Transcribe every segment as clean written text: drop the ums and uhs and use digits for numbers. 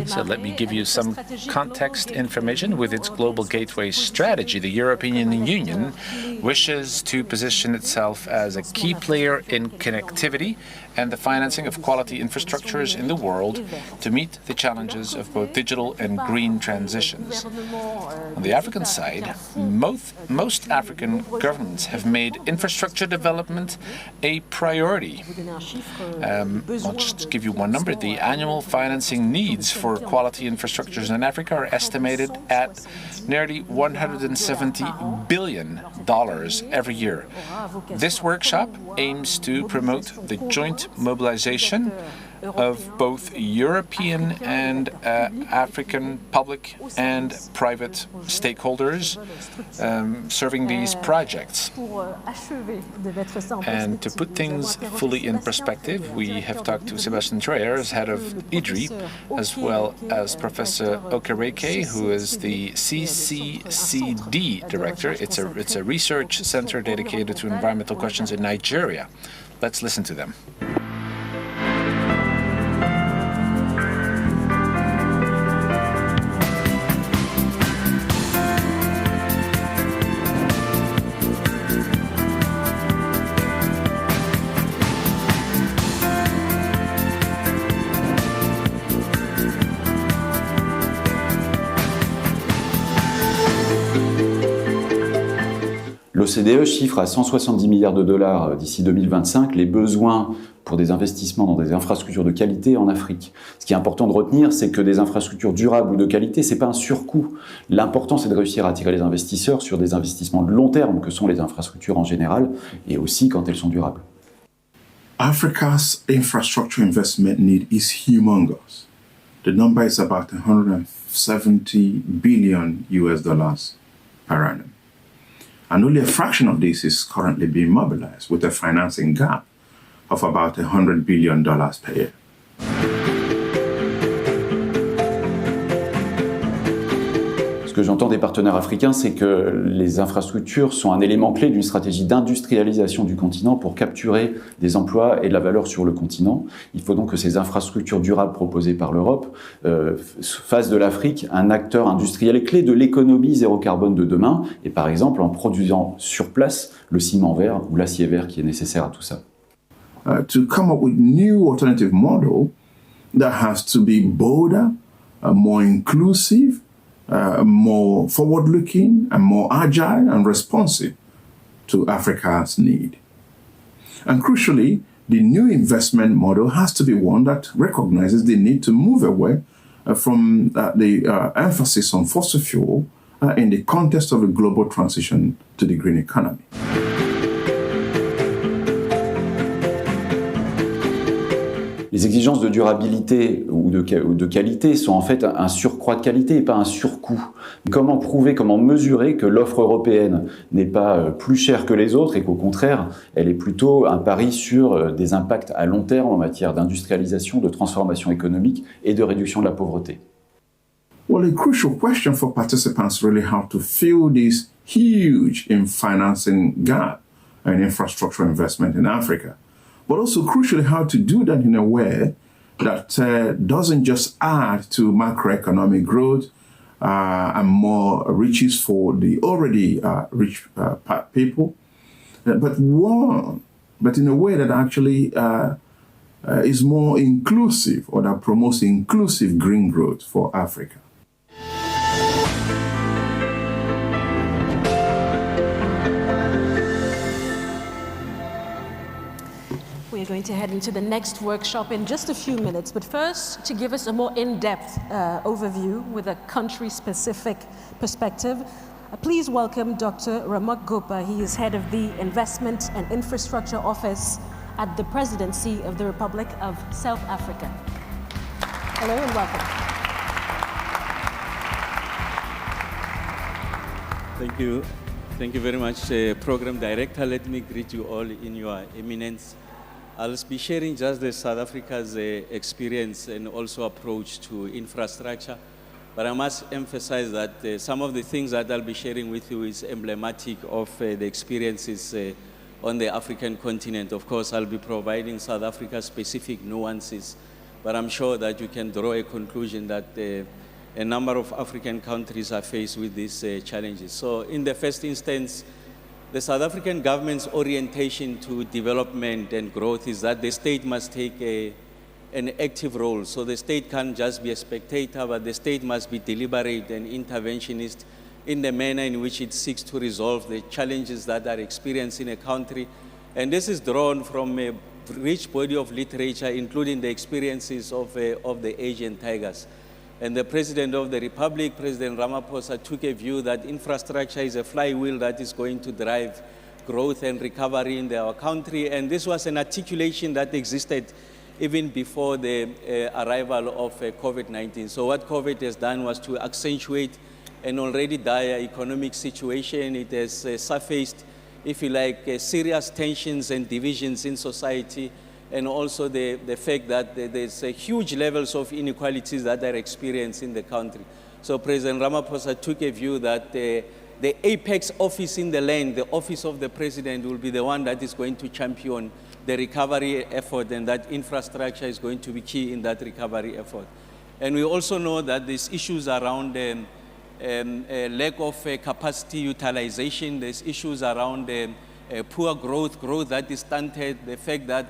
So let me give you some context information. With its Global Gateway strategy, the European Union wishes to position itself as a key player in connectivity and the financing of quality infrastructures in the world to meet the challenges of both digital and green transitions. On the African side, most African governments have made infrastructure development a priority. I'll just give you one number. The annual financing needs for quality infrastructures in Africa are estimated at nearly $170 billion every year. This workshop aims to promote the joint mobilization of both European and African public and private stakeholders serving these projects. And to put things fully in perspective, we have talked to Sebastian Troyer, as head of IDRI, as well as Professor Okereke, who is the CCCD director. It's a research center dedicated to environmental questions in Nigeria. Let's listen to them. L'OCDE chiffre à 170 milliards de dollars d'ici 2025 les besoins pour des investissements dans des infrastructures de qualité en Afrique. Ce qui est important de retenir, c'est que des infrastructures durables ou de qualité, ce n'est pas un surcoût. L'important, c'est de réussir à attirer les investisseurs sur des investissements de long terme, que sont les infrastructures en général, et aussi quand elles sont durables. Africa's infrastructure investment need is humongous. The number is about 170 billion US dollars per annum. And only a fraction of this is currently being mobilized, with a financing gap of about $100 billion per year. Ce que j'entends des partenaires africains, c'est que les infrastructures sont un élément clé d'une stratégie d'industrialisation du continent pour capturer des emplois et de la valeur sur le continent. Il faut donc que ces infrastructures durables proposées par l'Europe fassent de l'Afrique un acteur industriel clé de l'économie zéro carbone de demain, et par exemple en produisant sur place le ciment vert ou l'acier vert qui est nécessaire à tout ça. To come up with new alternative model that has to be bolder, more inclusive, more forward-looking and more agile and responsive to Africa's need. And crucially, the new investment model has to be one that recognizes the need to move away from the emphasis on fossil fuel in the context of a global transition to the green economy. Les exigences de durabilité ou de qualité sont en fait un surcroît de qualité et pas un surcoût. Comment prouver, comment mesurer que l'offre européenne n'est pas plus chère que les autres et qu'au contraire, elle est plutôt un pari sur des impacts à long terme en matière d'industrialisation, de transformation économique et de réduction de la pauvreté? Well, a crucial question for participants really how to fill this huge financing gap in infrastructure investment in Africa. But also crucially how to do that in a way that doesn't just add to macroeconomic growth and more riches for the already rich people, but in a way that actually is more inclusive, or that promotes inclusive green growth for Africa. We're going to head into the next workshop in just a few minutes, but first, to give us a more in-depth overview with a country-specific perspective, please welcome Dr. Rama Guppa. He is head of the Investment and Infrastructure Office at the Presidency of the Republic of South Africa. Hello and welcome. Thank you. Thank you very much, Program Director. Let me greet you all in your eminence. I'll be sharing just the South Africa's experience and also approach to infrastructure. But I must emphasize that some of the things that I'll be sharing with you is emblematic of the experiences on the African continent. Of course, I'll be providing South Africa-specific nuances, but I'm sure that you can draw a conclusion that a number of African countries are faced with these challenges. So in the first instance, the South African government's orientation to development and growth is that the state must take an active role. So the state can't just be a spectator, but the state must be deliberate and interventionist in the manner in which it seeks to resolve the challenges that are experienced in a country. And this is drawn from a rich body of literature, including the experiences of the Asian tigers. And the President of the Republic, President Ramaphosa, took a view that infrastructure is a flywheel that is going to drive growth and recovery in our country. And this was an articulation that existed even before the arrival of COVID-19. So what COVID has done was to accentuate an already dire economic situation. It has surfaced, if you like, serious tensions and divisions in society, and also the fact that there's huge levels of inequalities that are experienced in the country. So President Ramaphosa took a view that the apex office in the land, the office of the president, will be the one that is going to champion the recovery effort, and that infrastructure is going to be key in that recovery effort. And we also know that there's issues around lack of capacity utilization, there's issues around poor growth that is stunted, the fact that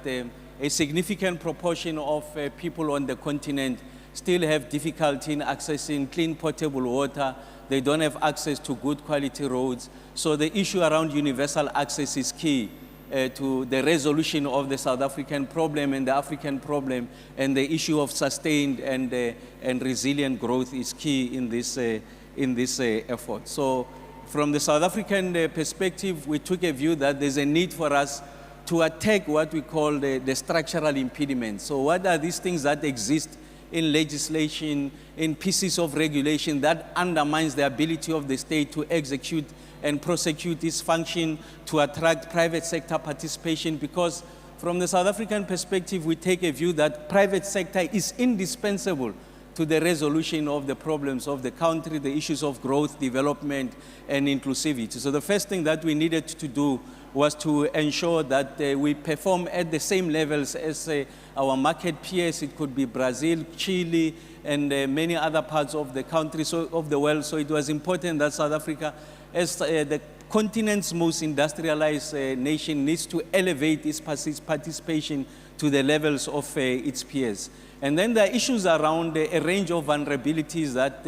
a significant proportion of people on the continent still have difficulty in accessing clean potable water. They don't have access to good quality roads. So the issue around universal access is key to the resolution of the South African problem and the African problem, and the issue of sustained and resilient growth is key in this effort. So from the South African perspective, we took a view that there's a need for us to attack what we call the structural impediments. So what are these things that exist in legislation, in pieces of regulation that undermines the ability of the state to execute and prosecute its function, to attract private sector participation? Because from the South African perspective, we take a view that private sector is indispensable to the resolution of the problems of the country, the issues of growth, development, and inclusivity. So the first thing that we needed to do was to ensure that we perform at the same levels as our market peers. It could be Brazil, Chile, and many other parts of the country, of the world. So it was important that South Africa, as the continent's most industrialized nation, needs to elevate its participation to the levels of its peers. And then there are issues around a range of vulnerabilities that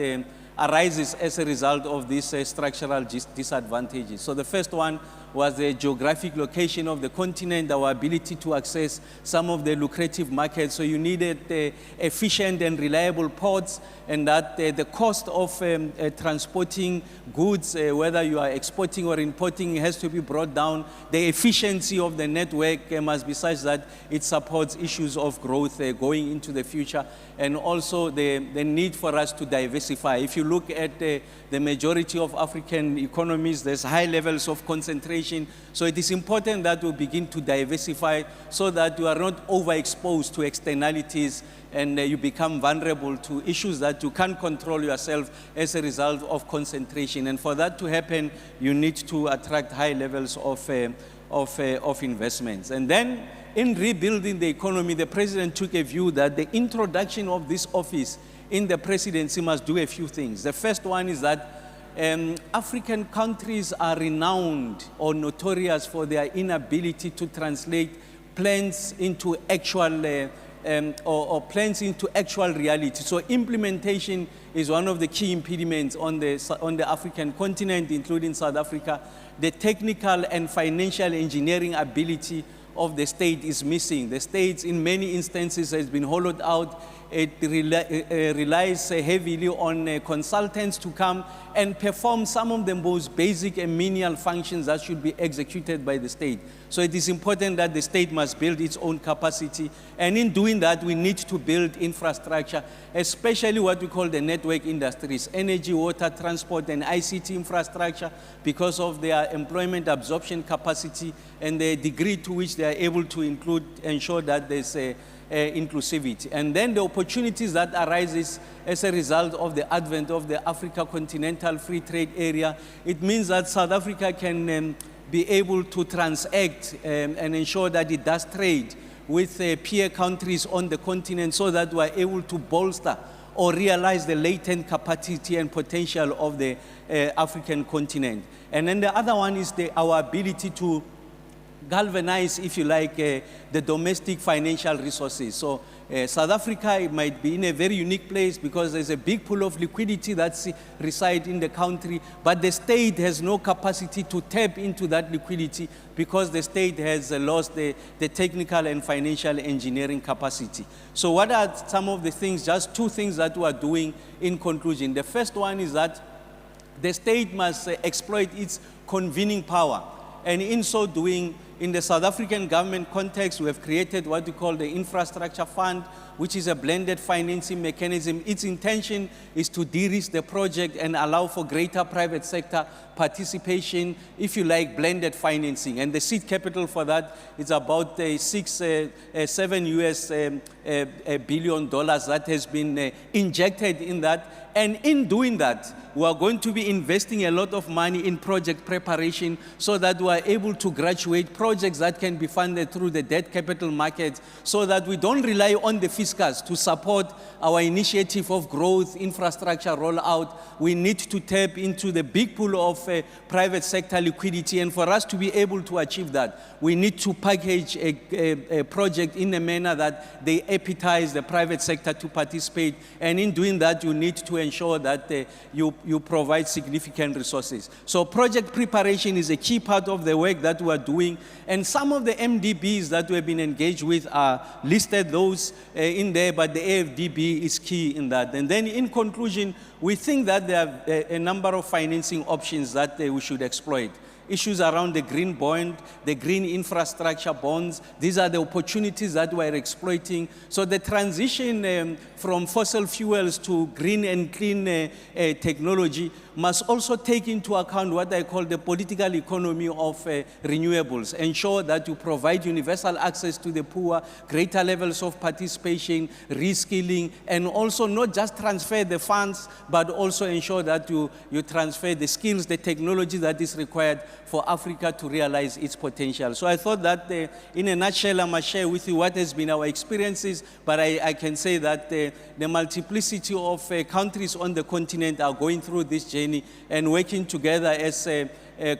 arises as a result of these structural disadvantages. So the first one was the geographic location of the continent, our ability to access some of the lucrative markets. So you needed efficient and reliable ports, and that the cost of transporting goods, whether you are exporting or importing, has to be brought down. The efficiency of the network must be such that it supports issues of growth going into the future, and also the need for us to diversify. If you look at the majority of African economies, there's high levels of concentration. So it is important that we begin to diversify so that you are not overexposed to externalities and you become vulnerable to issues that you can't control yourself as a result of concentration. And for that to happen, you need to attract high levels of investments. And then in rebuilding the economy, the president took a view that the introduction of this office in the presidency must do a few things. The first one is that African countries are renowned or notorious for their inability to translate plans into actual or plans into actual reality. So implementation is one of the key impediments on the African continent, including South Africa. The technical and financial engineering ability of the state is missing. The state, in many instances, has been hollowed out. It relies heavily on consultants to come and perform some of the most basic and menial functions that should be executed by the state. So it is important that the state must build its own capacity. And in doing that, we need to build infrastructure, especially what we call the network industries, energy, water, transport, and ICT infrastructure, because of their employment absorption capacity and the degree to which they are able to ensure that there's inclusivity. And then the opportunities that arises as a result of the advent of the Africa Continental Free Trade Area. It means that South Africa can be able to transact and ensure that it does trade with peer countries on the continent so that we are able to bolster or realize the latent capacity and potential of the African continent. And then the other one is our ability to galvanize, if you like, the domestic financial resources. So South Africa might be in a very unique place because there's a big pool of liquidity that's resides in the country, but the state has no capacity to tap into that liquidity because the state has lost the technical and financial engineering capacity. So what are some of the things, just two things that we are doing in conclusion? The first one is that the state must exploit its convening power, and in so doing, in the South African government context, we have created what we call the Infrastructure Fund, which is a blended financing mechanism. Its intention is to de-risk the project and allow for greater private sector participation, if you like, blended financing. And the seed capital for that is about $7 billion that has been injected in that. And in doing that, we are going to be investing a lot of money in project preparation so that we are able to graduate projects that can be funded through the debt capital market so that we don't rely on the fiscus to support our initiative of growth, infrastructure rollout. We need to tap into the big pool of private sector liquidity, and for us to be able to achieve that, we need to package a project in a manner that they appetize the private sector to participate, and in doing that, you need to ensure that you provide significant resources. So project preparation is a key part of the work that we are doing, and some of the MDBs that we have been engaged with are listed those in there, but the AFDB is key in that. And then in conclusion, we think that there are a number of financing options that we should exploit. Issues around the green bond, the green infrastructure bonds. These are the opportunities that we're exploiting. So the transition from fossil fuels to green and clean technology must also take into account what I call the political economy of renewables. Ensure that you provide universal access to the poor, greater levels of participation, reskilling, and also not just transfer the funds, but also ensure that you transfer the skills, the technology that is required for Africa to realize its potential. So I thought that in a nutshell, I must share with you what has been our experiences, but I can say that the multiplicity of countries on the continent are going through this journey, and working together as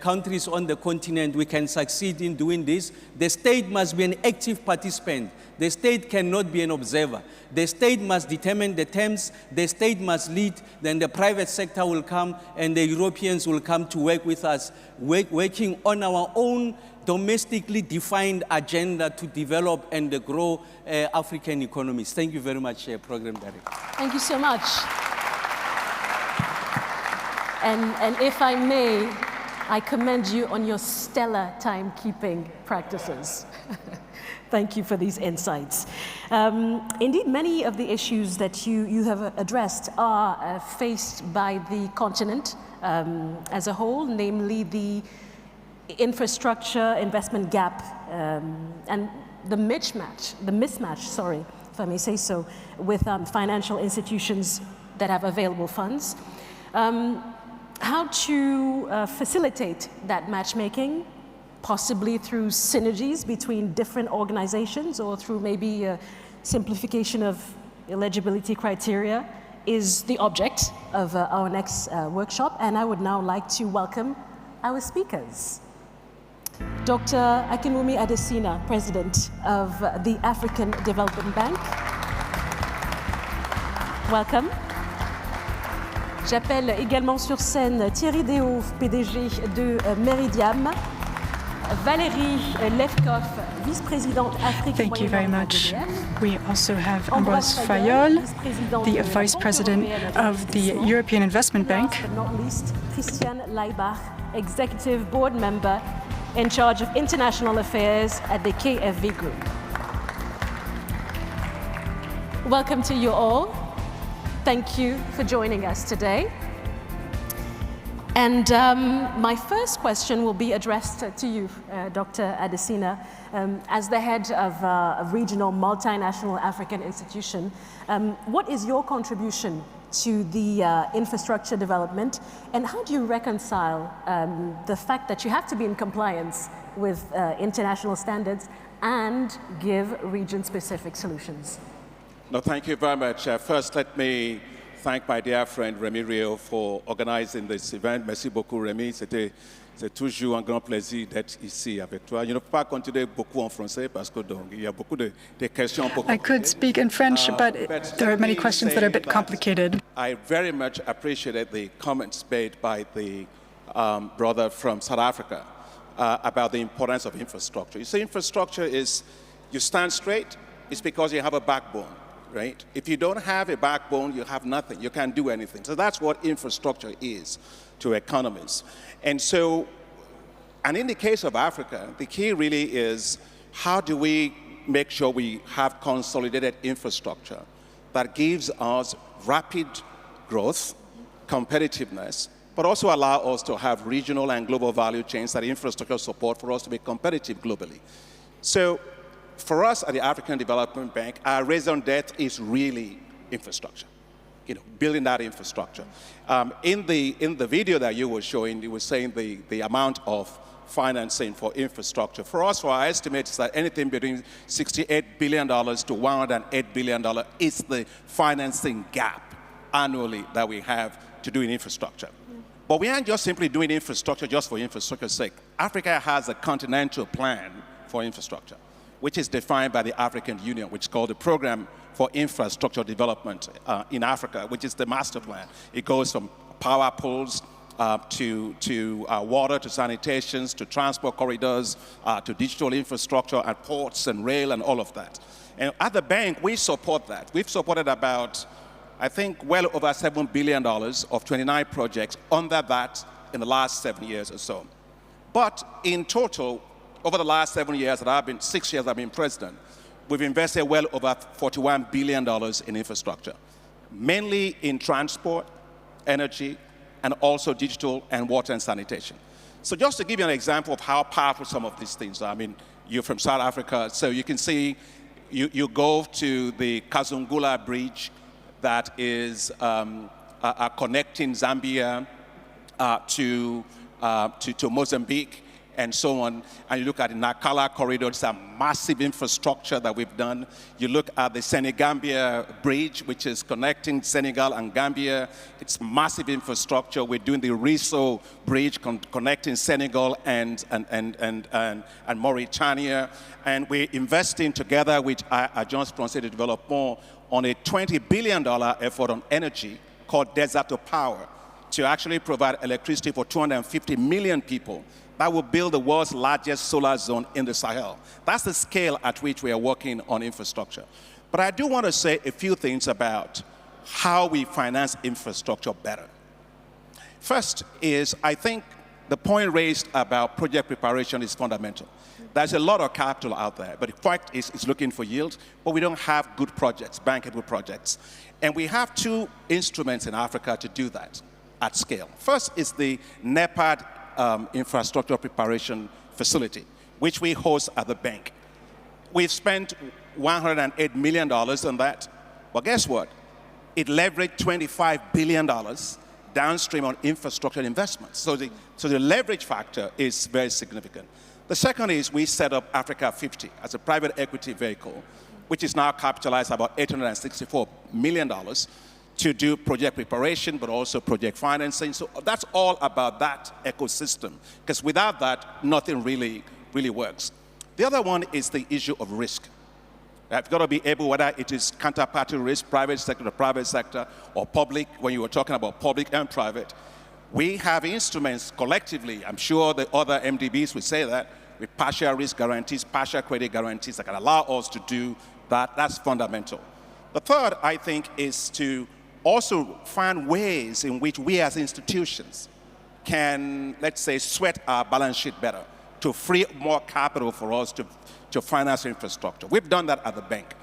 countries on the continent, we can succeed in doing this. The state must be an active participant. The state cannot be an observer. The state must determine the terms. The state must lead. Then the private sector will come, and the Europeans will come to work with us, working on our own domestically defined agenda to develop and grow African economies. Thank you very much, Program Director. Thank you so much. And if I may, I commend you on your stellar timekeeping practices. Thank you for these insights. Indeed, many of the issues that you have addressed are faced by the continent as a whole, namely the infrastructure investment gap and the mismatch, sorry, if I may say so, with financial institutions that have available funds. How to facilitate that matchmaking, possibly through synergies between different organizations or through maybe a simplification of eligibility criteria, is the object of our next workshop. And I would now like to welcome our speakers. Dr. Akinwumi Adesina, President of the African Development Bank. Welcome. J'appelle également sur scène Thierry Déhouf, PDG de Meridiam, Valérie Levkov, vice-présidente Afrique. Thank you very much. We also have Ambroise Fayol, the Vice President of the European Investment Bank. Last but not least, Christian Leibach, Executive Board Member in charge of International Affairs at the AFD Group. Welcome to you all. Thank you for joining us today. And my first question will be addressed to you, Dr. Adesina. As the head of a regional multinational African institution, what is your contribution to the infrastructure development, and how do you reconcile the fact that you have to be in compliance with international standards and give region-specific solutions. No, thank you very much. First, let me thank my dear friend Rémi Rio for organizing this event. Merci beaucoup, Rémi. C'est toujours un grand plaisir d'être ici avec toi. Je ne peux pas continuer beaucoup en français parce que donc il y a beaucoup de questions un peu compliquées. I could speak in French, but there are many questions that are a bit complicated. I very much appreciated the comments made by the brother from South Africa about the importance of infrastructure. You see, infrastructure is, you stand straight, it's because you have a backbone, right? If you don't have a backbone, you have nothing. You can't do anything. So that's what infrastructure is to economies. And so, and in the case of Africa, the key really is how do we make sure we have consolidated infrastructure that gives us rapid growth, competitiveness, but also allow us to have regional and global value chains that infrastructure support for us to be competitive globally. So for us at the African Development Bank, our raison d'etre is really infrastructure. Building that infrastructure. In the video that you were showing, you were saying the amount of financing for infrastructure. For us, for our estimates, that anything between $68 billion to $108 billion is the financing gap annually that we have to do in infrastructure. But we aren't just simply doing infrastructure just for infrastructure's sake. Africa has a continental plan for infrastructure, which is defined by the African Union, which is called the Program for Infrastructure Development in Africa, which is the master plan. It goes from power poles to water, to sanitations, to transport corridors, to digital infrastructure and ports and rail and all of that. And at the bank, we support that. We've supported about, I think, well over $7 billion of 29 projects under that in the last 7 years or so. But in total, over the last 7 years that 6 years I've been president, we've invested well over $41 billion in infrastructure, mainly in transport, energy, and also digital and water and sanitation. So just to give you an example of how powerful some of these things are, I mean, you're from South Africa, so you can see, you go to the Kazungula Bridge that is connecting Zambia to Mozambique, and so on, and you look at the Nakala corridor, it's a massive infrastructure that we've done. You look at the Senegambia Bridge, which is connecting Senegal and Gambia. It's massive infrastructure. We're doing the Riso Bridge connecting Senegal and Mauritania. And we're investing together with Agence Française de Développement on a $20 billion effort on energy called Desert to Power to actually provide electricity for 250 million people. That will build the world's largest solar zone in the Sahel. That's the scale at which we are working on infrastructure. But I do want to say a few things about how we finance infrastructure better. First is, I think the point raised about project preparation is fundamental. There's a lot of capital out there, but in fact, it's looking for yield, but we don't have good projects, bankable projects. And we have two instruments in Africa to do that at scale. First is the NEPAD infrastructure preparation facility, which we host at the bank. We've spent $108 million on that, but guess what? It leveraged $25 billion downstream on infrastructure investments. So the leverage factor is very significant. The second is we set up Africa 50 as a private equity vehicle, which is now capitalized about $864 million to do project preparation, but also project financing. So that's all about that ecosystem, because without that, nothing really works. The other one is the issue of risk. You've got to be able, whether it is counterparty risk, private sector to private sector, or public, when you were talking about public and private. We have instruments collectively, I'm sure the other MDBs would say that, with partial risk guarantees, partial credit guarantees that can allow us to do that. That's fundamental. The third, I think, is to also find ways in which we as institutions can, let's say, sweat our balance sheet better to free up more capital for us to finance infrastructure. We've done that at the bank.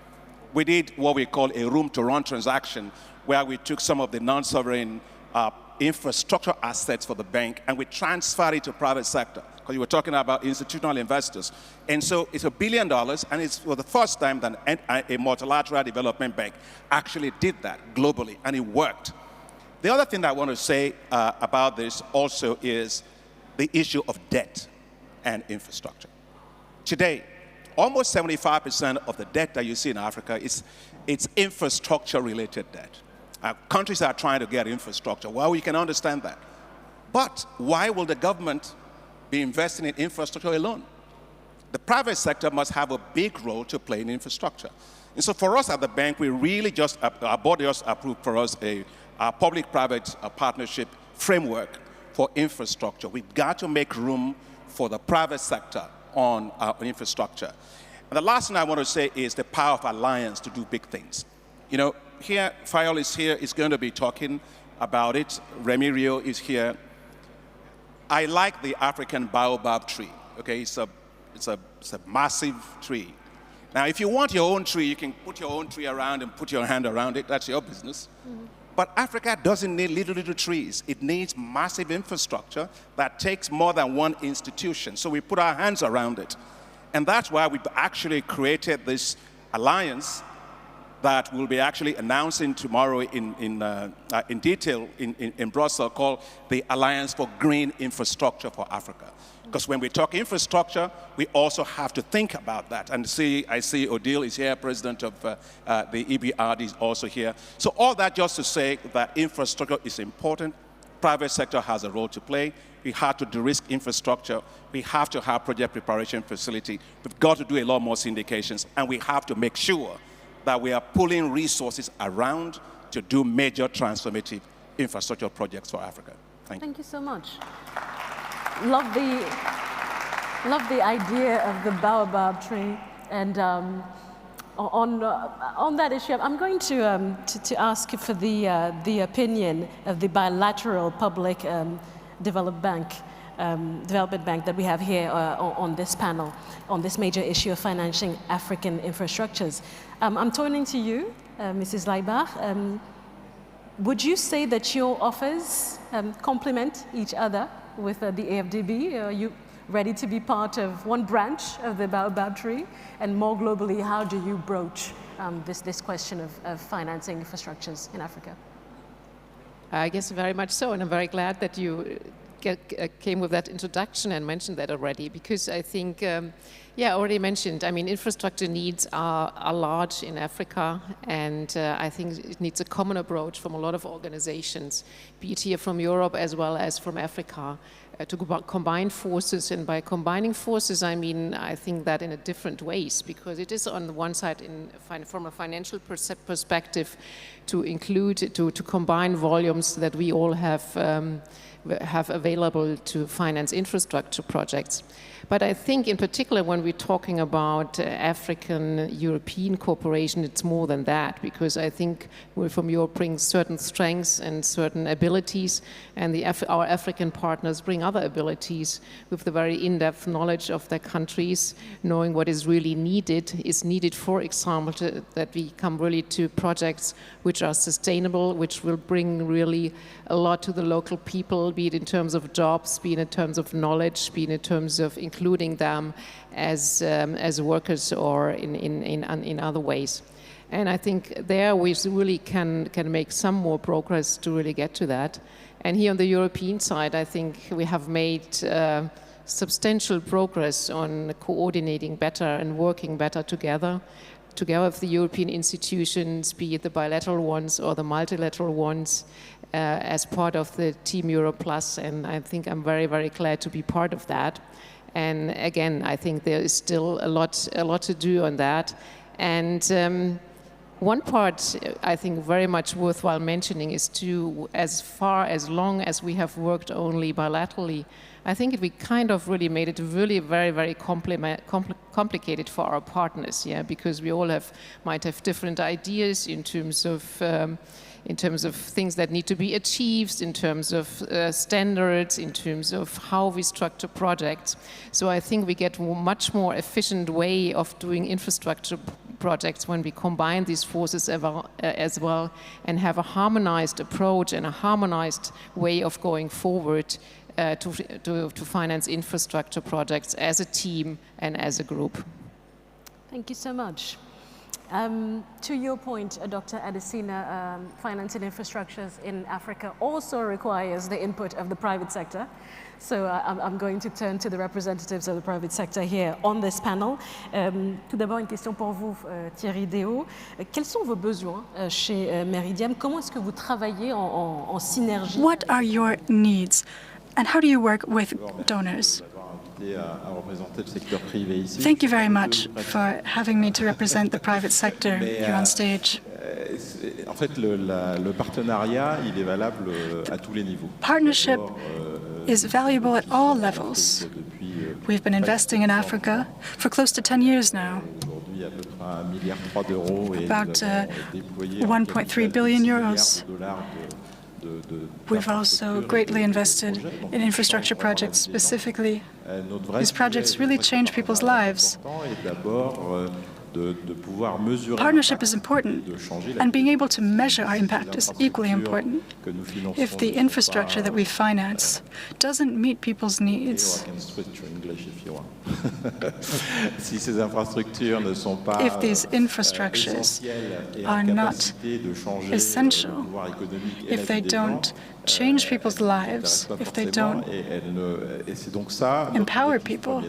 We did what we call a room-to-run transaction, where we took some of the non-sovereign infrastructure assets for the bank and we transferred it to private sector, because you were talking about institutional investors. And so it's $1 billion, and it's for the first time that a multilateral development bank actually did that globally, and it worked. The other thing that I want to say about this also is the issue of debt and infrastructure. Today, almost 75% of the debt that you see in Africa is infrastructure-related debt. Countries are trying to get infrastructure. Well, we can understand that. But why will the government be investing in infrastructure alone? The private sector must have a big role to play in infrastructure. And so for us at the bank, we really just, our board just approved for us a public-private partnership framework for infrastructure. We've got to make room for the private sector on infrastructure. And the last thing I want to say is the power of alliance to do big things. You know, here, Fayol is here, is going to be talking about it. Remy Rio is here. I like the African baobab tree, okay? It's a massive tree. Now, if you want your own tree, you can put your own tree around and put your hand around it. That's your business. Mm-hmm. But Africa doesn't need little trees. It needs massive infrastructure that takes more than one institution. So we put our hands around it. And that's why we've actually created this alliance that we'll be actually announcing tomorrow in detail in Brussels, called the Alliance for Green Infrastructure for Africa. Because when we talk infrastructure, we also have to think about that. And I see Odile is here, president of the EBRD is also here. So all that just to say that infrastructure is important. Private sector has a role to play. We have to de-risk infrastructure. We have to have project preparation facility. We've got to do a lot more syndications. And we have to make sure that we are pulling resources around to do major transformative infrastructure projects for Africa. Thank you so much. Love the idea of the baobab tree. And on that issue, I'm going to ask for the opinion of the bilateral public development bank that we have here on this panel, on this major issue of financing African infrastructures. I'm turning to you, Mrs. Laibach. Would you say that your offers complement each other with the AFDB? Are you ready to be part of one branch of the baobab tree? And more globally, how do you broach this question of financing infrastructures in Africa? I guess very much so, and I'm very glad that you came with that introduction and mentioned that already, because I think, I already mentioned, I mean, infrastructure needs are large in Africa, and I think it needs a common approach from a lot of organizations, be it here from Europe as well as from Africa, to combine forces. And by combining forces, I mean, I think that in a different ways, because it is on the one side, from a financial perspective, to include, to combine volumes that we all have available to finance infrastructure projects. But I think in particular when we're talking about African-European cooperation, it's more than that, because I think we from Europe bring certain strengths and certain abilities, and our African partners bring other abilities with the very in-depth knowledge of their countries, knowing what is really needed, for example, that we come really to projects which are sustainable, which will bring really a lot to the local people, be it in terms of jobs, be it in terms of knowledge, be it in terms of including them as workers or in other ways. And I think there we really can make some more progress to really get to that. And here on the European side, I think we have made substantial progress on coordinating better and working better together with the European institutions, be it the bilateral ones or the multilateral ones, as part of the Team Europe Plus, and I think I'm very, very glad to be part of that. And again, I think there is still a lot to do on that. And one part I think very much worthwhile mentioning is as long as we have worked only bilaterally, I think we kind of really made it really very, very complicated for our partners, because we all might have different ideas in terms of things that need to be achieved, in terms of standards, in terms of how we structure projects. So I think we get a much more efficient way of doing infrastructure projects when we combine these forces as well and have a harmonized approach and a harmonized way of going forward to finance infrastructure projects as a team and as a group. Thank you so much. To your point, Dr. Adesina, financing infrastructures in Africa also requires the input of the private sector. So I'm going to turn to the representatives of the private sector here on this panel. Tout d'abord, une question pour vous, Thierry Déo. Quels sont vos besoins chez Meridiam? Comment est-ce que vous travaillez en synergie? What are your needs, and how do you work with donors? Thank you very much for having me to represent the private sector here on stage. En fait, le partenariat, il est valable à tous les niveaux. Partnership is valuable at all levels. We've been investing in Africa for close to 10 years now. About 1.3 billion euros. We've also greatly invested in infrastructure projects specifically. These projects really change people's lives. Partnership is important, and being able to measure our impact is equally important. If the infrastructure that we finance doesn't meet people's needs, if these infrastructures are not essential, if they don't change people's lives, if they don't empower people,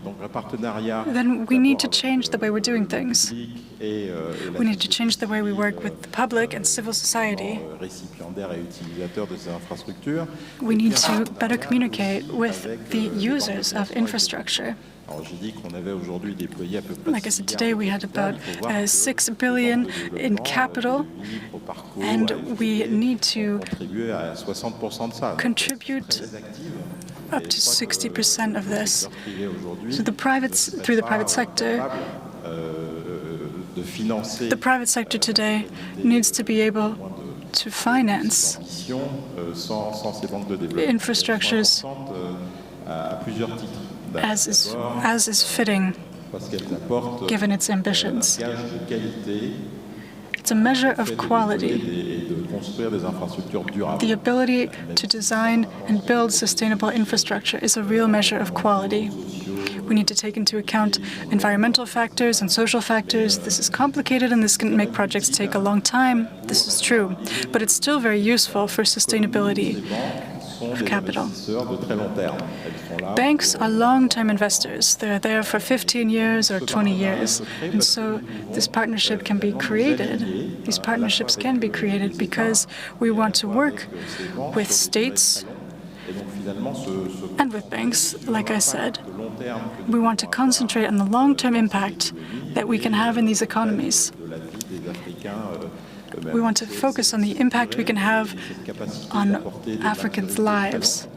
then we need to change the way we're doing things. We need to change the way we work with the public and civil society. We need to better communicate with the users of infrastructure. Like I said, today we had about 6 billion in capital, and we need to contribute up to 60% of this. So through the private sector, the private sector today needs to be able to finance infrastructures as is fitting, given its ambitions. It's a measure of quality. The ability to design and build sustainable infrastructure is a real measure of quality. We need to take into account environmental factors and social factors. This is complicated, and this can make projects take a long time. This is true, but it's still very useful for sustainability of capital. Banks are long-term investors. They're there for 15 years or 20 years. And so this partnership can be created. These partnerships can be created because we want to work with states and with banks, like I said. We want to concentrate on the long-term impact that we can have in these economies. We want to focus on the impact we can have on Africans' lives.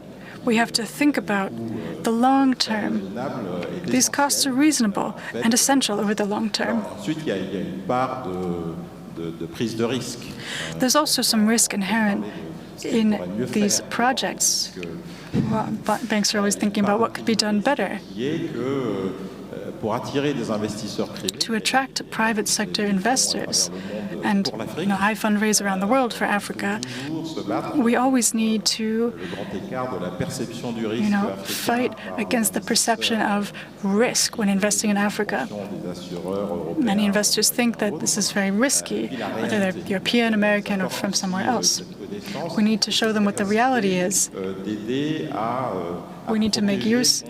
We have to think about the long term. These costs are reasonable and essential over the long term. There's also some risk inherent in these projects. Well, banks are always thinking about what could be done better. To attract private sector investors, and I fundraise around the world for Africa, we always need to fight against the perception of risk when investing in Africa. Many investors think that this is very risky, whether they're European, American, or from somewhere else. We need to show them what the reality is. We need to make use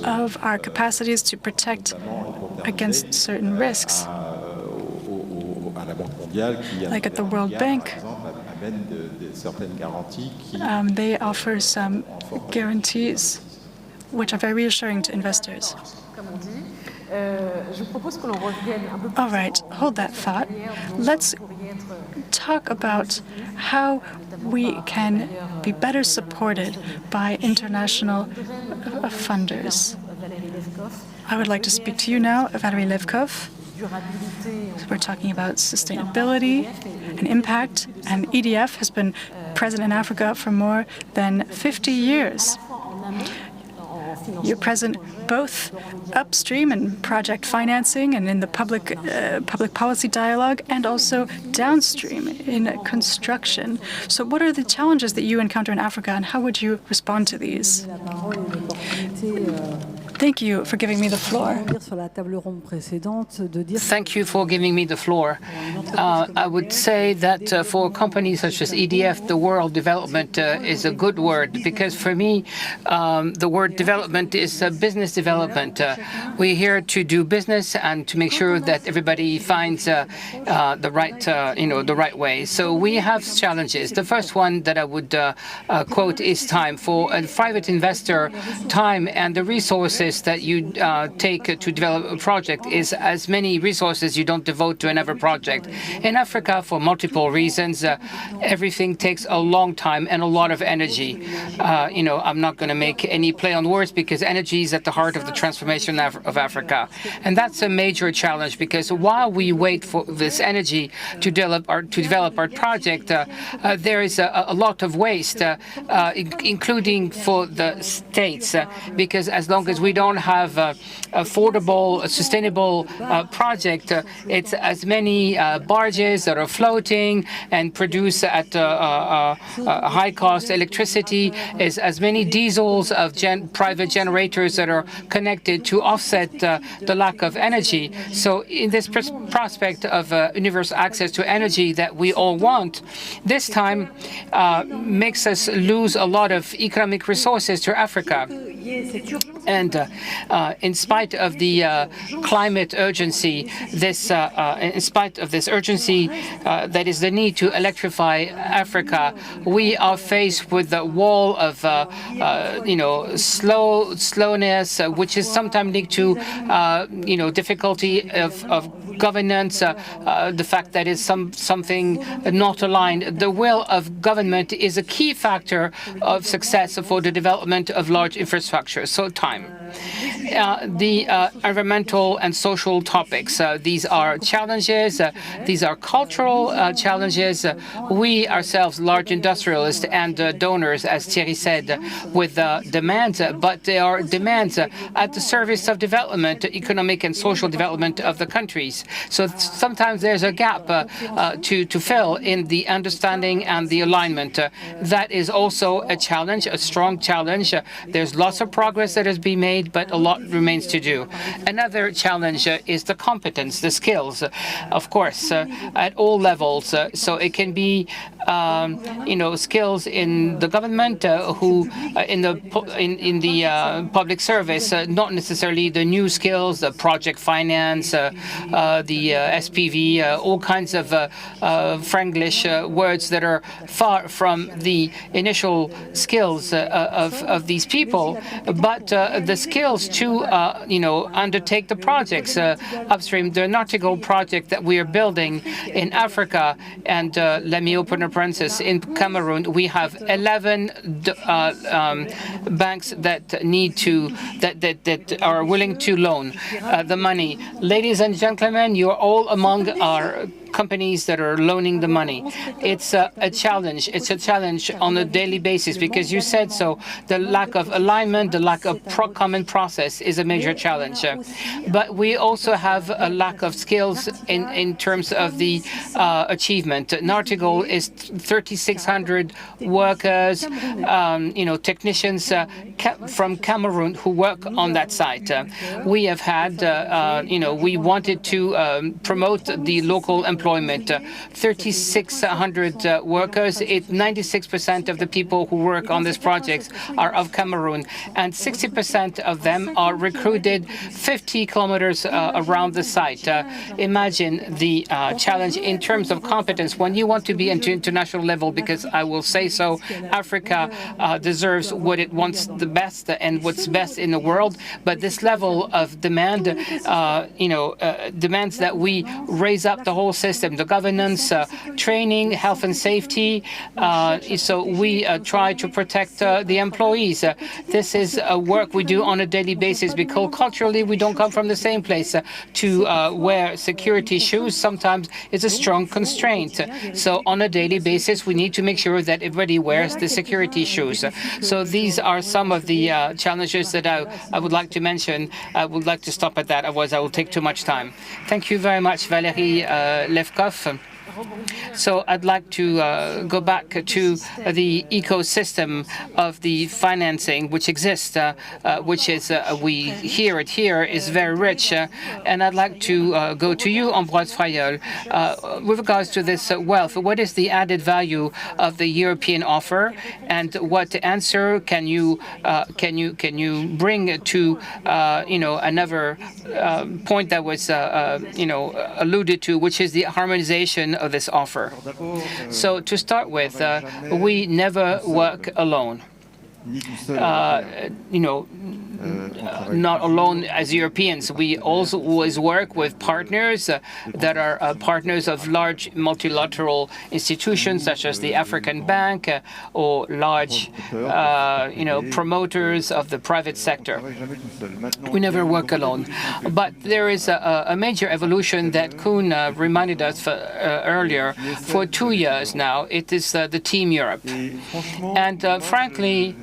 of our capacities to protect against certain risks. Like at the World Bank, they offer some guarantees which are very reassuring to investors. All right, hold that thought. Let's talk about how we can be better supported by international funders. I would like to speak to you now, Valerie Levkov. We're talking about sustainability and impact, and EDF has been present in Africa for more than 50 years. You're present both upstream in project financing and in the public policy dialogue, and also downstream in construction. So what are the challenges that you encounter in Africa, and how would you respond to these? Thank you for giving me the floor. Thank you for giving me the floor. I would say that for companies such as EDF, the word development is a good word, because for me, the word development is business development. We're here to do business and to make sure that everybody finds the right way. So we have challenges. The first one that I would quote is time. For a private investor, time and the resources that you take to develop a project is as many resources you don't devote to another project. In Africa, for multiple reasons, everything takes a long time and a lot of energy. I'm not going to make any play on words, because energy is at the heart of the transformation of Africa. And that's a major challenge, because while we wait for this energy to develop our project, there is a lot of waste, including for the states, because as long as we don't have affordable, sustainable project, it's as many barges that are floating and produce at high-cost electricity, as many diesels of private generators that are connected to offset the lack of energy. So in this prospect of universal access to energy that we all want, this time makes us lose a lot of economic resources to Africa. And in spite of the climate urgency, in spite of this urgency that is the need to electrify Africa, we are faced with the wall of slowness, which is sometimes linked to difficulty of governance, the fact that it's something not aligned. The will of government is a key factor of success for the development of large infrastructure. So time. The environmental and social topics. These are challenges. These are cultural challenges. We ourselves, large industrialists and donors, as Thierry said, with demands, but they are demands at the service of development, economic and social development of the countries. So sometimes there's a gap to fill in the understanding and the alignment. That is also a challenge, a strong challenge. There's lots of progress that has been made, but a lot remains to do. Another challenge is the competence, the skills, of course, at all levels. So it can be, skills in the government, who in the public service, not necessarily the new skills, the project finance, the SPV, all kinds of Franglish words that are far from the initial skills of these people, but the skills to undertake the projects upstream. The Untitled project that we are building in Africa, and let me open a parenthesis, in Cameroon we have 11 banks that are willing to loan the money. Ladies and gentlemen, you are all among our companies that are loaning the money. It's a challenge. It's a challenge on a daily basis, because you said so. The lack of alignment, the lack of common process is a major challenge. But we also have a lack of skills in terms of the achievement. Nartigal is 3,600 workers, technicians from Cameroon who work on that site. We have had, we wanted to promote the local employment. 3,600 workers. 96% of the people who work on this project are of Cameroon, and 60% of them are recruited 50 kilometers around the site. Imagine the challenge in terms of competence when you want to be at international level, because I will say so, Africa deserves what it wants the best and what's best in the world, but this level of demand, demands that we raise up the whole system, the governance, training, health and safety. So we try to protect the employees. This is work we do on a daily basis, because culturally we don't come from the same place. To wear security shoes sometimes is a strong constraint. So on a daily basis, we need to make sure that everybody wears the security shoes. So these are some of the challenges that I would like to mention. I would like to stop at that, otherwise I will take too much time. Thank you very much, Valérie Levkov. So I'd like to go back to the ecosystem of the financing which exists, which is, we hear it here, is very rich. And I'd like to go to you, Ambroise Frayol, with regards to this wealth. What is the added value of the European offer, and what answer can you bring to another point that was alluded to, which is the harmonization of this offer? So to start with, we never work alone. Not alone as Europeans. We also always work with partners that are partners of large multilateral institutions such as the African Bank or large, promoters of the private sector. We never work alone. But there is a major evolution that Koen reminded us earlier. For 2 years now, it is the Team Europe. And frankly,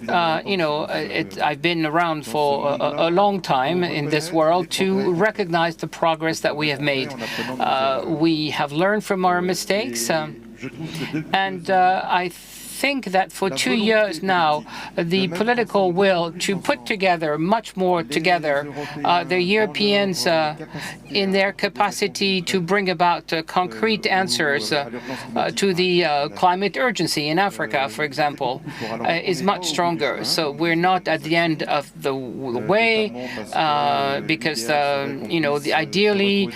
I've been around for a long time in this world to recognize the progress that we have made. We have learned from our mistakes, and I think that for 2 years now, the political will to put together, much more together, the Europeans in their capacity to bring about concrete answers to the climate urgency in Africa, for example, is much stronger. So we're not at the end of the way, because, ideally,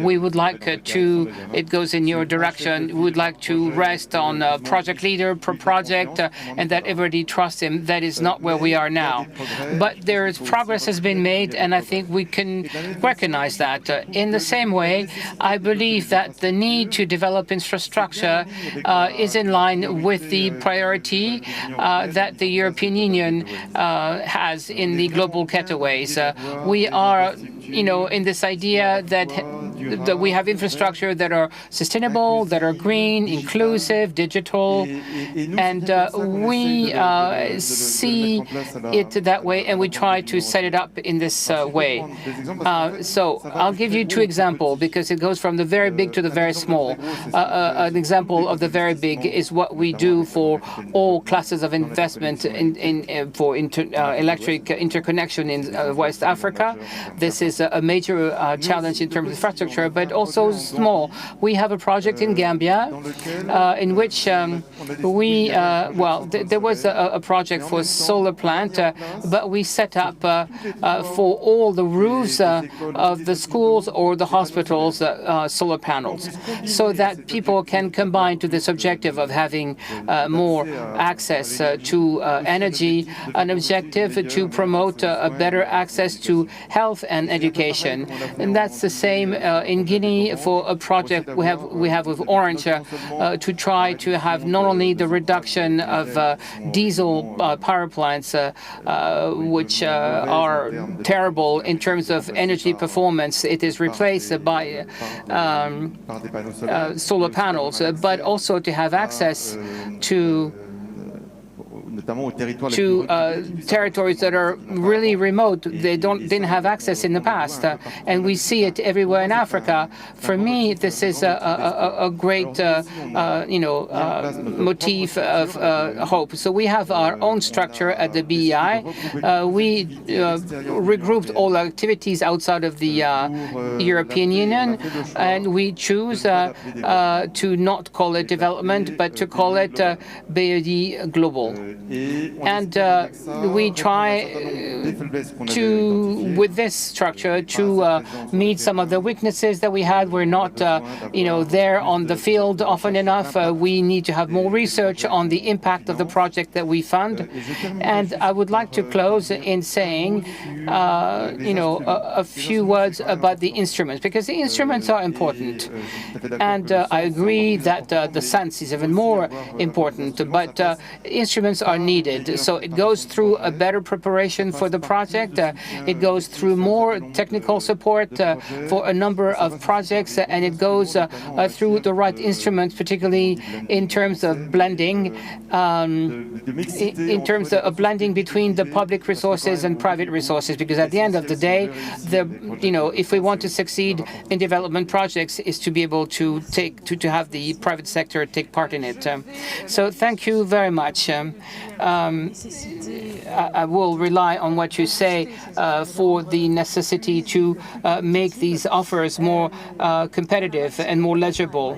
we would like it goes in your direction, we would like to rest on a project leader per project, and that everybody trusts him. That is not where we are now. But progress has been made, and I think we can recognize that. In the same way, I believe that the need to develop infrastructure is in line with the priority that the European Union has in the global getaways. We are, in this idea that we have infrastructure that are sustainable, that are green, inclusive, digital, and we see it that way, and we try to set it up in this way. So I'll give you 2 examples, because it goes from the very big to the very small. An example of the very big is what we do for all classes of investment for electric interconnection in West Africa. This is a major challenge in terms of infrastructure, but also small. We have a project in Gambia in which there was a project for a solar plant, but we set up for all the roofs of the schools or the hospitals solar panels, so that people can combine to this objective of having more access to energy, an objective to promote a better access to health and education. And that's the same in Guinea for a project we have with Orange to try to have not only the reduction of diesel power plants, which are terrible in terms of energy performance. It is replaced by solar panels, but also to have access to territories that are really remote. They didn't have access in the past, and we see it everywhere in Africa. For me, this is a great motif of hope. So we have our own structure at the BEI. We regrouped all activities outside of the European Union, and we choose to not call it development, but to call it BEI Global. And we try with this structure, to meet some of the weaknesses that we had. We're not, there on the field often enough. We need to have more research on the impact of the project that we fund. And I would like to close in saying, a few words about the instruments, because the instruments are important. And I agree that the sense is even more important, but instruments are are needed. So it goes through a better preparation for the project. It goes through more technical support for a number of projects, and it goes through the right instruments, particularly in terms of blending, between the public resources and private resources. Because at the end of the day, if we want to succeed in development projects, is to be able to have the private sector take part in it. So thank you very much. I will rely on what you say for the necessity to make these offers more competitive and more legible.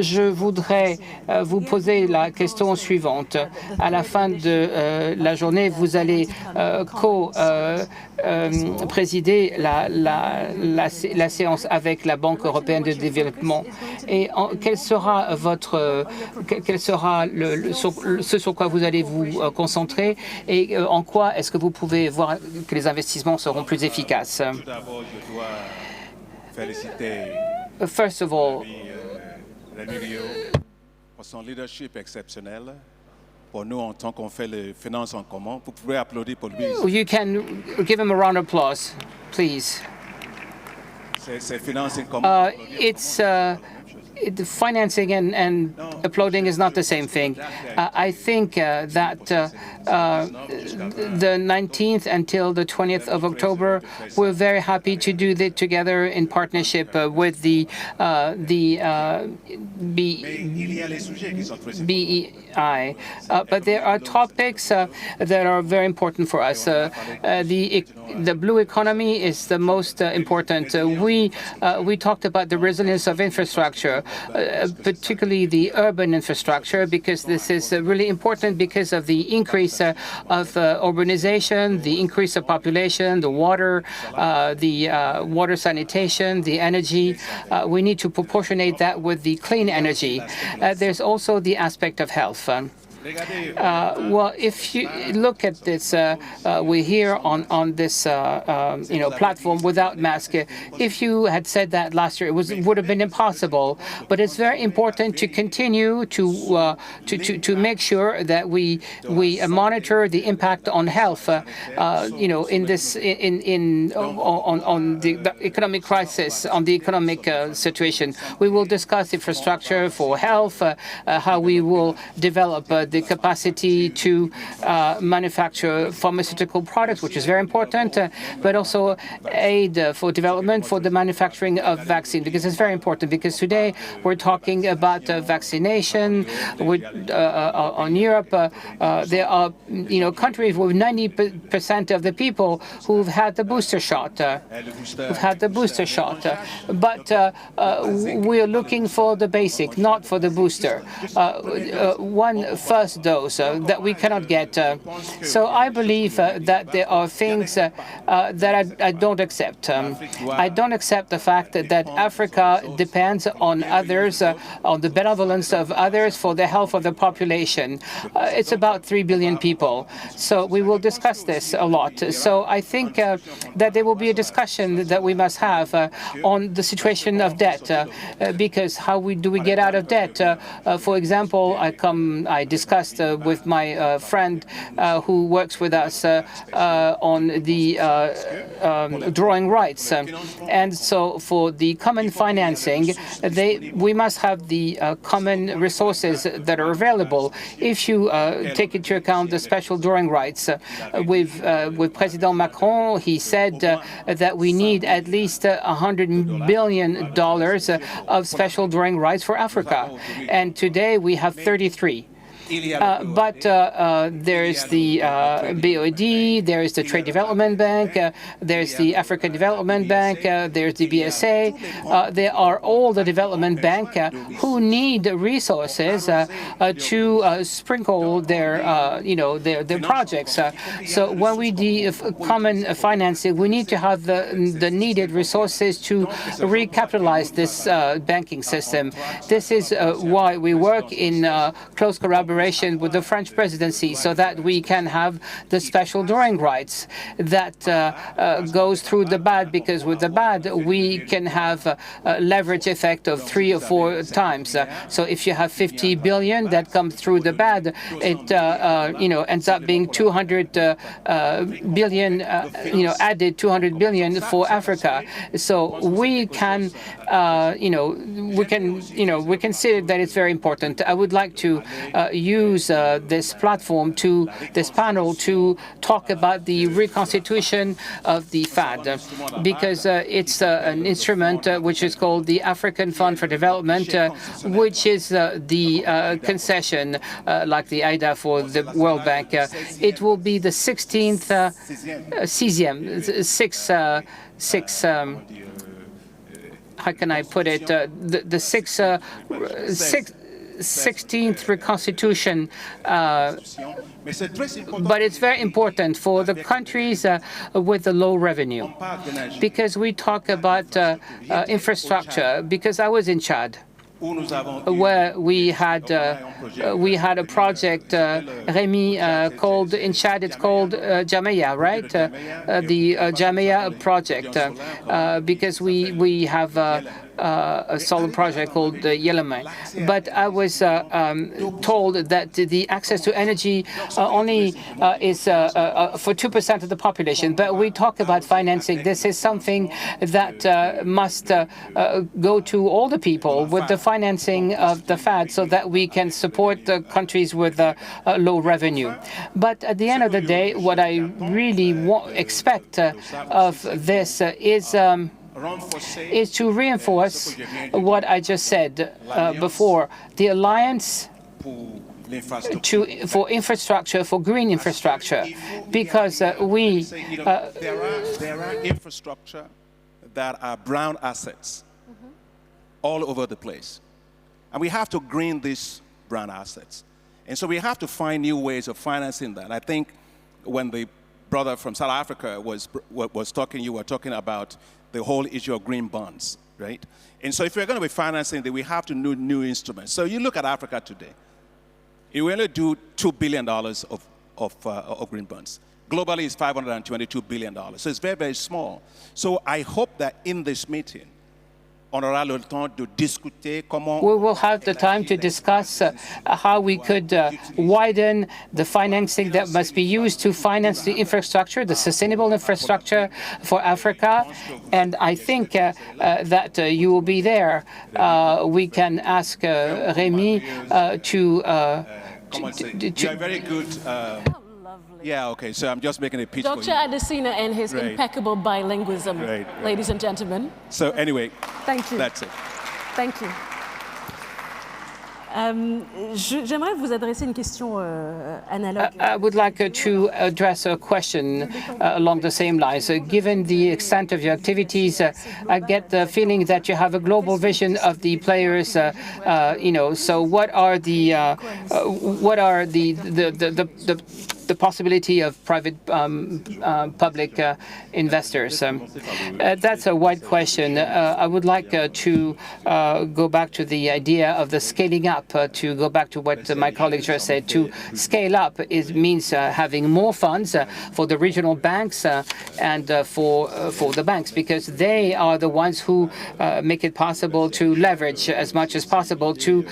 Je voudrais vous poser la question suivante. À la fin de la journée, vous allez présider la séance avec la Banque européenne de développement. Et quel sera ce sur quoi vous allez vous concentrer et en quoi est-ce que vous pouvez voir que les investissements seront plus efficaces? First of all, pour son leadership exceptionnel. Pour nous, en tant qu'on fait les finances en commun, vous pouvez applaudir pour lui. You can give him a round of applause, please. C'est finances en commun. The financing and applauding is not the same thing. I think that the 19th until the 20th of October, we're very happy to do that together in partnership with the BEI. But there are topics that are very important for us. The blue economy is the most important. We talked about the resilience of infrastructure. Particularly the urban infrastructure, because this is really important because of the increase of urbanization, the increase of population, the water sanitation, the energy. We need to proportionate that with the clean energy. There's also the aspect of health. Well, if you look at this, we're here on this platform without mask. If you had said that last year, it would have been impossible. But it's very important to continue to make sure that we monitor the impact on health. On the economic crisis, on the economic situation. We will discuss infrastructure for health, how we will develop the capacity to manufacture pharmaceutical products, which is very important, but also aid for development for the manufacturing of vaccine, because it's very important. Because today we're talking about vaccination. On Europe, there are countries with 90% of the people who've had the booster shot. But we're looking for the basic, not for the booster. One first dose that we cannot get. So I believe that there are things that I don't accept. I don't accept the fact that Africa depends on others, on the benevolence of others for the health of the population. It's about 3 billion people. So we will discuss this a lot. So I think that there will be a discussion that we must have on the situation of debt, because how do we get out of debt? For example, I discussed with my friend who works with us on the drawing rights. And so for the common financing, we must have the common resources that are available. If you take into account the special drawing rights, with President Macron, he said that we need at least $100 billion of special drawing rights for Africa. And today we have 33. But there's the BOD, there's the Trade Development Bank, there's the African Development Bank, there's the BSA. There are all the development banks who need resources to sprinkle their projects. So when we do common financing, we need to have the needed resources to recapitalize this banking system. This is why we work in close collaboration collaboration with the French Presidency so that we can have the special drawing rights that goes through the BAD, because with the BAD we can have a leverage effect of 3 or 4 times. So if you have 50 billion that comes through the BAD, it ends up being 200 billion, added 200 billion for Africa. So we can, we consider that it's very important. I would like to use this platform, this panel, to talk about the reconstitution of the FAD, because it's an instrument which is called the African Fund for Development, which is the concession, like the AIDA for the World Bank. It will be the 16th, how can I put it, the 16th reconstitution, but it's very important for the countries with the low revenue, because we talk about infrastructure. Because I was in Chad, where we had a project, Remy, called in Chad. It's called Jamea, right? The Jamea project, because we have a solar project called Yelame. But I was told that the access to energy only is for 2% of the population. But we talk about financing. This is something that must go to all the people with the financing of the FAD, so that we can support the countries with low revenue. But at the end of the day, what I really expect of this is to reinforce what I just said before, the alliance for infrastructure, for green infrastructure, because there are infrastructure that are brown assets all over the place. And we have to green these brown assets. And so we have to find new ways of financing that. I think when the brother from South Africa was talking, you were talking about the whole issue of green bonds, right? And so if we're going to be financing that, we have to do new instruments. So you look at Africa today, you only do $2 billion of green bonds. Globally, it's $522 billion. So it's very, very small. So I hope that in this meeting, we will have the time to discuss how we could widen the financing that must be used to finance the infrastructure, the sustainable infrastructure for Africa. And I think that you will be there. We can ask Remy to You're very good. Yeah, okay, so I'm just making a pitch for you. Dr. Adesina and his impeccable bilingualism, ladies and gentlemen. So anyway, thank you. That's it. Thank you. J'aimerais vous adresser une question analogue. I would like to address a question along the same lines. Given the extent of your activities, I get the feeling that you have a global vision of the players. So what are the possibility of private public investors? That's a wide question. I would like to go back to the idea of the scaling up, to go back to what my colleague just said. To scale up means having more funds for the regional banks and for the banks, because they are the ones who make it possible to leverage as much as possible. To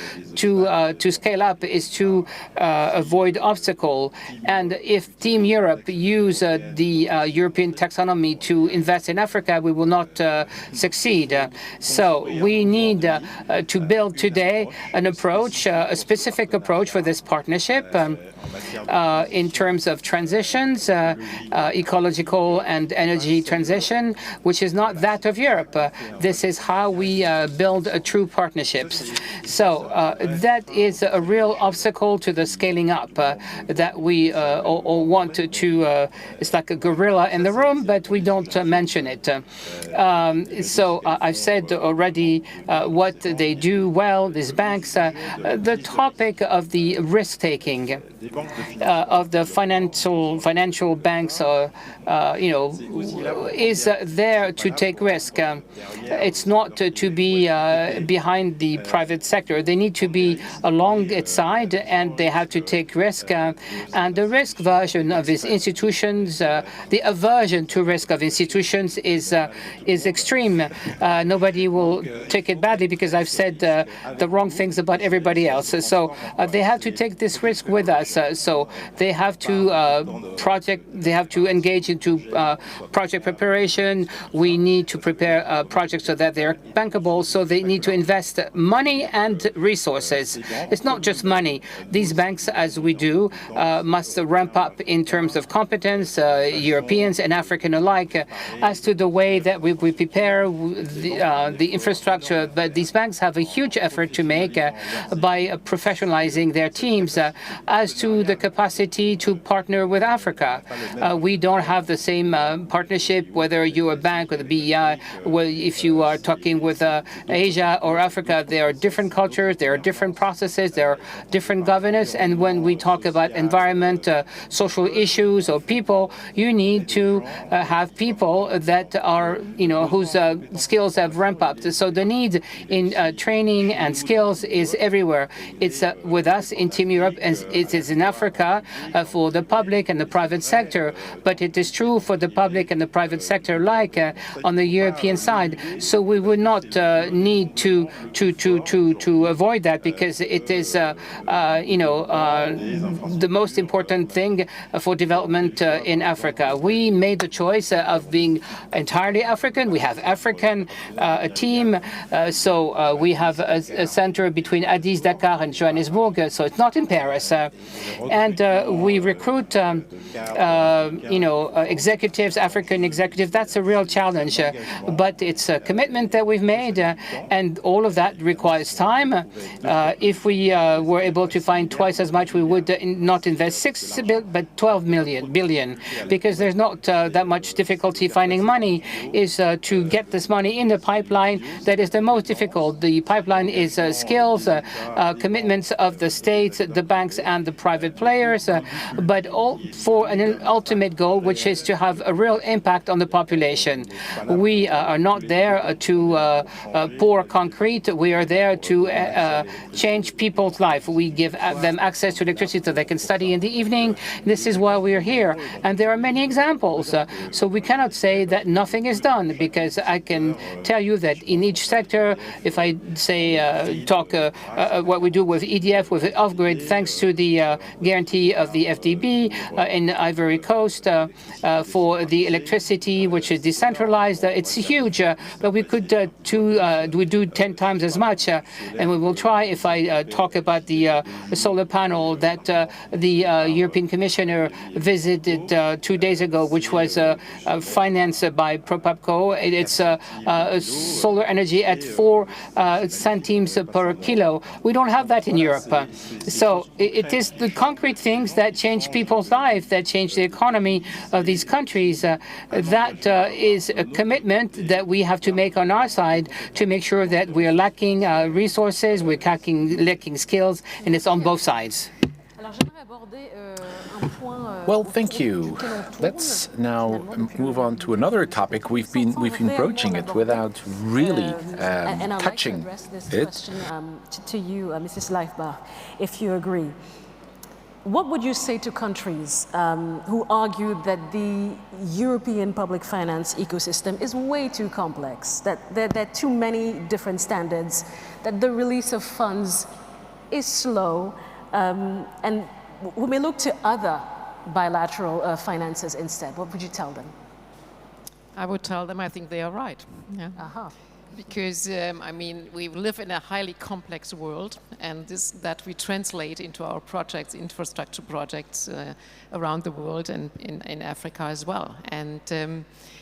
scale up is to avoid obstacle. And if Team Europe use the European taxonomy to invest in Africa, we will not succeed. So we need to build today an approach, a specific approach for this partnership in terms of transitions, ecological and energy transition, which is not that of Europe. This is how we build a true partnerships. So that is a real obstacle to the scaling up that we or want to it's like a gorilla in the room, but we don't mention it. So I've said already what they do well, these banks. The topic of the risk-taking of the financial banks, is there to take risk. It's not to be behind the private sector. They need to be along its side, and they have to take risk. And the risk version of these institutions, the aversion to risk of institutions is extreme. Nobody will take it badly because I've said the wrong things about everybody else. So they have to take this risk with us. So they have to engage into project preparation. We need to prepare projects so that they're bankable. So they need to invest money and resources. It's not just money. These banks, as we do, must ramp up in terms of competence, Europeans and African alike, as to the way that we prepare the infrastructure. But these banks have a huge effort to make by professionalizing their teams as to the capacity to partner with Africa. We don't have the same partnership, whether you're a bank or the BEI, if you are talking with Asia or Africa. There are different cultures, there are different processes, there are different governance. And when we talk about environment, social issues or people, you need to have people that are, whose skills have ramped up. So the need in training and skills is everywhere. It's with us in Team Europe, and it is in Africa for the public and the private sector. But it is true for the public and the private sector, like on the European side. So we would not need to avoid that, because it is, the most important thing for development in Africa. We made the choice of being entirely African. We have African team. So we have a center between Addis, Dakar, and Johannesburg. So it's not in Paris. And we recruit, executives, African executives. That's a real challenge. But it's a commitment that we've made, and all of that requires time. If we were able to find twice as much, we would not invest 6 billion, but 12 billion, because there's not that much difficulty finding money. Is to get this money in the pipeline that is the most difficult. The pipeline is skills, commitments of the states, the banks, and the private players, but all for an ultimate goal, which is to have a real impact on the population. We are not there to pour concrete. We are there to change people's life. We give them access to electricity so they can study in the evening. This is why we are here. And there are many examples. So we cannot say that nothing is done, because I can tell you that in each sector, if I say talk what we do with EDF, with off-grid, thanks to the guarantee of the FDB in Ivory Coast for the electricity, which is decentralized, it's huge. But we could we do 10 times as much, and we will try. If I talk about the solar panel that the European Commissioner visited 2 days ago, which was financed by Propapco. It's solar energy at 4 centimes per kilo. We don't have that in Europe. So it is the concrete things that change people's lives, that change the economy of these countries. That is a commitment that we have to make on our side to make sure that we are lacking resources, we're lacking skills, and it's on both sides. Well, thank you. Let's now move on to another topic. We've been broaching it without really touching it. To you, Mrs. Leifbach, if you agree. What would you say to countries who argue that the European public finance ecosystem is way too complex, that there are too many different standards, that the release of funds is slow, and we may look to other bilateral finances instead? What would you tell them? I would tell them I think they are right. Yeah. Because, we live in a highly complex world, and that we translate into our projects, infrastructure projects around the world and in Africa as well. And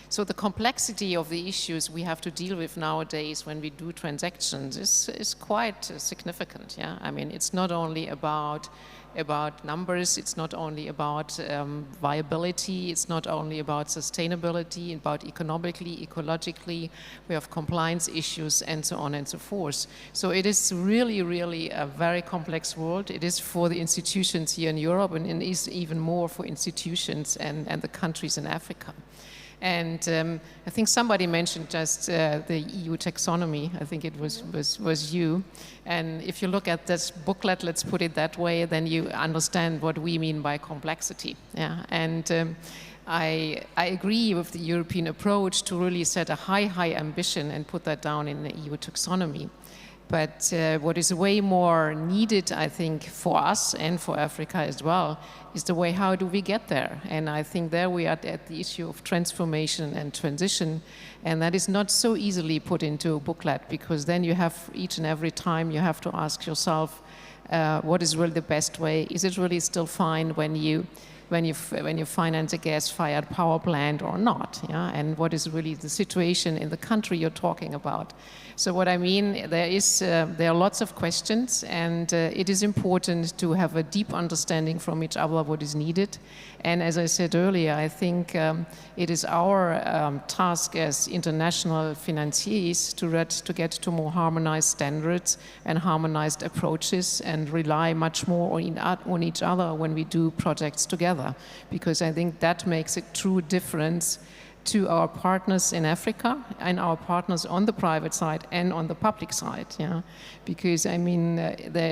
so the complexity of the issues we have to deal with nowadays when we do transactions is quite significant. Yeah, it's not only about about numbers, it's not only about viability, it's not only about sustainability, about economically, ecologically, we have compliance issues and so on and so forth. So it is really, really a very complex world. It is for the institutions here in Europe, and it is even more for institutions and the countries in Africa. And I think somebody mentioned just the EU taxonomy. I think it was you. And if you look at this booklet, let's put it that way, then you understand what we mean by complexity. Yeah. And I agree with the European approach to really set a high ambition and put that down in the EU taxonomy. But what is way more needed, I think, for us and for Africa as well, is the way, how do we get there? And I think there we are at the issue of transformation and transition. And that is not so easily put into a booklet, because then you have, each and every time, you have to ask yourself, what is really the best way? Is it really still fine when you finance a gas-fired power plant or not? Yeah? And what is really the situation in the country you're talking about? So what I mean, there are lots of questions, and it is important to have a deep understanding from each other what is needed. And as I said earlier, I think it is our task as international financiers to get to more harmonized standards and harmonized approaches and rely much more on each other when we do projects together. Because I think that makes a true difference to our partners in Africa and our partners on the private side and on the public side. Yeah? Because I mean,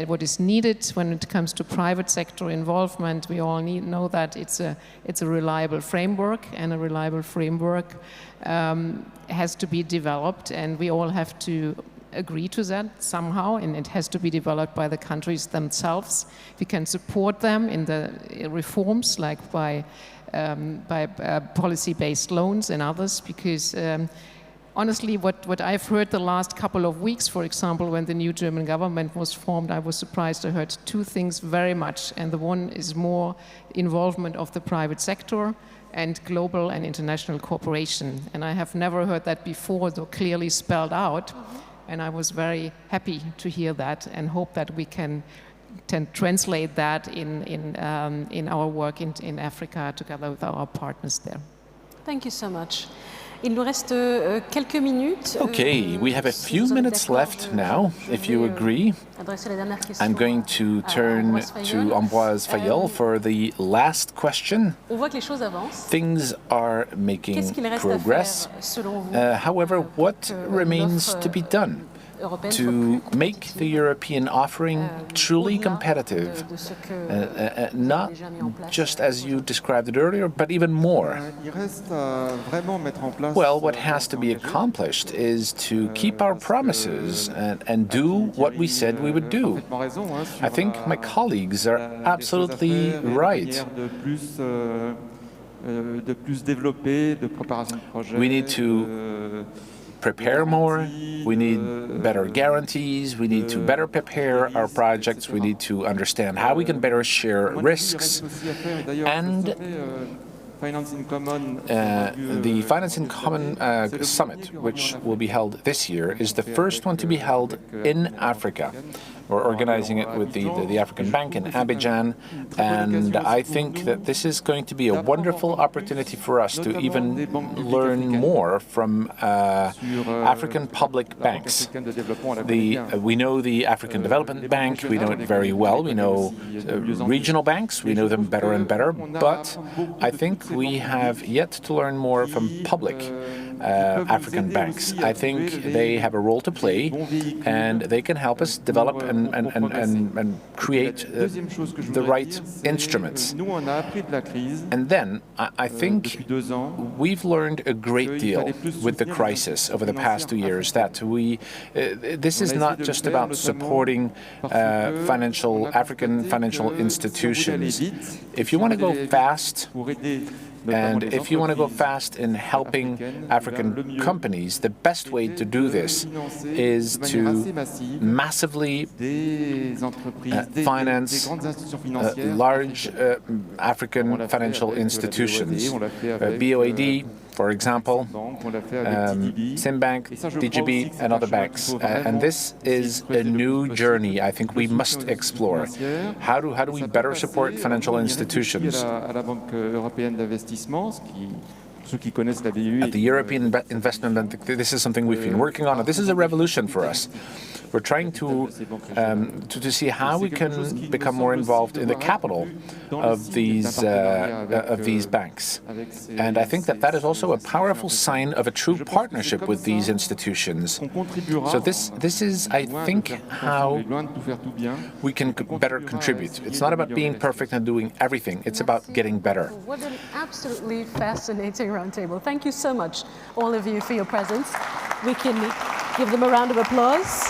what is needed when it comes to private sector involvement, we all know that it's a reliable framework, and a reliable framework has to be developed, and we all have to agree to that somehow, and it has to be developed by the countries themselves. We can support them in the reforms, like by policy-based loans and others, because honestly, what I've heard the last couple of weeks, for example, when the new German government was formed, I was surprised. I heard two things very much, and the one is more involvement of the private sector and global and international cooperation. And I have never heard that before, though clearly spelled out. And I was very happy to hear that, and hope that we can translate that in our work in Africa together with our partners there. Thank you so much. Il nous reste quelques minutes. Okay, we have a few minutes left now, if you agree. I'm going to turn to Ambroise Fayol for the last question. Things are making progress. However, what remains to be done to make the European offering truly competitive, not just as you described it earlier, but even more? Well, what has to be accomplished is to keep our promises and do what we said we would do. I think my colleagues are absolutely right. We need to prepare more, we need better guarantees, we need to better prepare our projects, we need to understand how we can better share risks, and the Finance in Common Summit, which will be held this year, is the first one to be held in Africa. We're organizing it with the African Bank in Abidjan, and I think that this is going to be a wonderful opportunity for us to even learn more from African public banks. We know the African Development Bank, we know it very well, we know regional banks, we know them better and better, but I think we have yet to learn more from public African banks. I think they have a role to play, and they can help us develop and create the right instruments. And then I think we've learned a great deal with the crisis over the past 2 years, that this is not just about supporting African financial institutions. If you want to go fast, and if you want to go fast in helping African companies, the best way to do this is to massively finance large African financial institutions. BOAD For example, Simbank, DGB, and other banks. And this is a new journey I think we must explore. How do we better support financial institutions? At the European Investment Bank, this is something we've been working on. This is a revolution for us. We're trying to see how we can become more involved in the capital of these banks. And I think that is also a powerful sign of a true partnership with these institutions. So this is, I think, how we can better contribute. It's not about being perfect and doing everything. It's about getting better. What an absolutely fascinating roundtable. Thank you so much, all of you, for your presence. We can give them a round of applause.